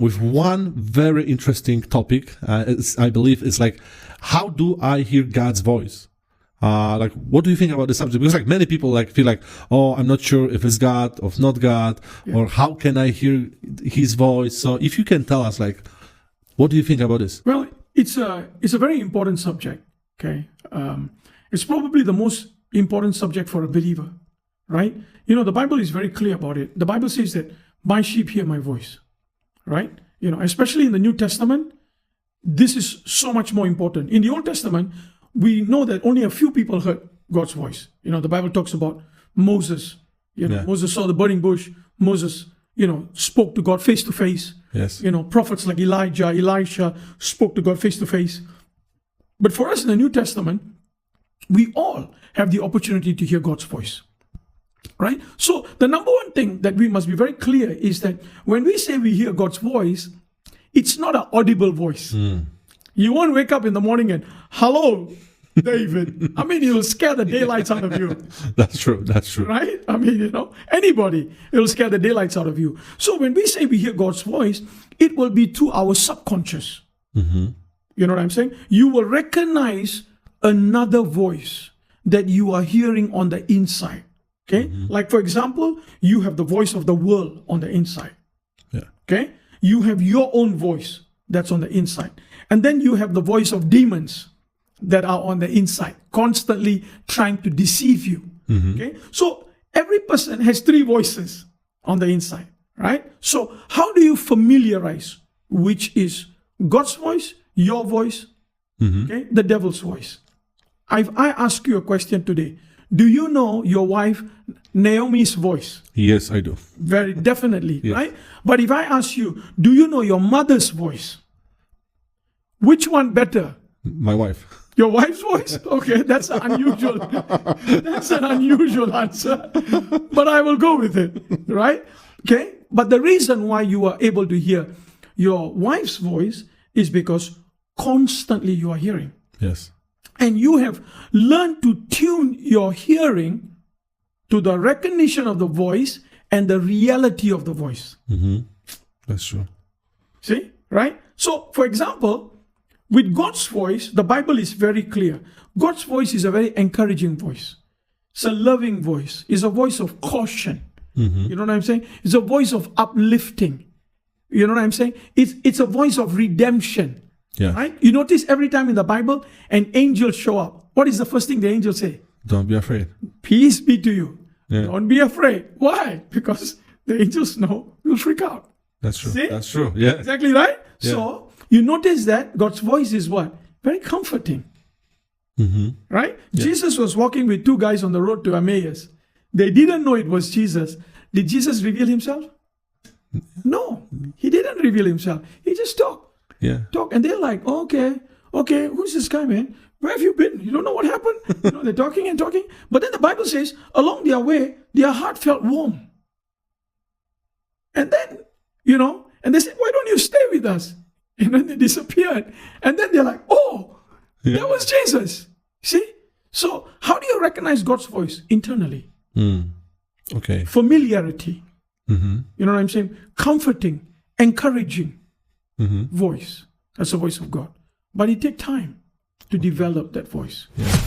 with one very interesting topic. I believe it's like, how do I hear God's voice? Like, what do you think about this subject? Because like many people like feel like, oh, I'm not sure if it's God or not God, or how can I hear His voice? So if you can tell us, like, what do you think about this? Well, it's a very important subject. Okay, it's probably the most important subject for a believer, right? You know, the Bible is very clear about it. The Bible says that my sheep hear my voice, right? You know, especially in the New Testament, this is so much more important. In the Old Testament, we know that only a few people heard God's voice. You know, the Bible talks about Moses. You know, Moses saw the burning bush. Moses, you know, spoke to God face to face. Yes. You know, prophets like Elijah, Elisha spoke to God face to face. But for us in the New Testament, we all have the opportunity to hear God's voice. Right? So the number one thing that we must be very clear is that when we say we hear God's voice, it's not an audible voice. You won't wake up in the morning and, hello, David. I mean, it'll scare the daylights out of you. That's true. That's true. Right? I mean, you know, anybody, it'll scare the daylights out of you. So when we say we hear God's voice, it will be to our subconscious. You know what I'm saying? You will recognize another voice that you are hearing on the inside. Okay? Like, for example, you have the voice of the world on the inside. Yeah. Okay? You have your own voice that's on the inside. And then you have the voice of demons that are on the inside, constantly trying to deceive you. Okay? So every person has three voices on the inside, right? So how do you familiarize which is God's voice, your voice, okay, the devil's voice? I ask you a question today. Do you know your wife Naomi's voice? Yes, I do. Very definitely, right? But if I ask you, do you know your mother's voice? Which one better? My wife. Your wife's voice? Okay, that's unusual. That's an unusual answer. But I will go with it, right? Okay? But the reason why you are able to hear your wife's voice is because constantly you are hearing. Yes. And you have learned to tune your hearing to the recognition of the voice and the reality of the voice. That's true. See? Right? So, for example, with God's voice, the Bible is very clear. God's voice is a very encouraging voice. It's a loving voice. It's a voice of caution. You know what I'm saying? It's a voice of uplifting. You know what I'm saying? It's a voice of redemption. Yeah. Right? You notice every time in the Bible, an angel show up. What is the first thing the angel say? Don't be afraid. Peace be to you. Yeah. Don't be afraid. Why? Because the angels know you'll freak out. That's true. See? That's true. Yeah. Exactly right? Yeah. So you notice that God's voice is what? Very comforting. Right? Yeah. Jesus was walking with two guys on the road to Emmaus. They didn't know it was Jesus. Did Jesus reveal himself? No, he didn't reveal himself. He just talked. Yeah. And they're like, okay, who's this guy, man? Where have you been? You don't know what happened? You know, they're talking and talking. But then the Bible says, along their way, their heart felt warm. And then, you know, and they said, why don't you stay with us? And then they disappeared. And then they're like, oh, that was Jesus. See? So how do you recognize God's voice? Internally. Okay. Familiarity. You know what I'm saying? Comforting, encouraging voice. That's the voice of God. But it takes time to develop that voice. Yeah.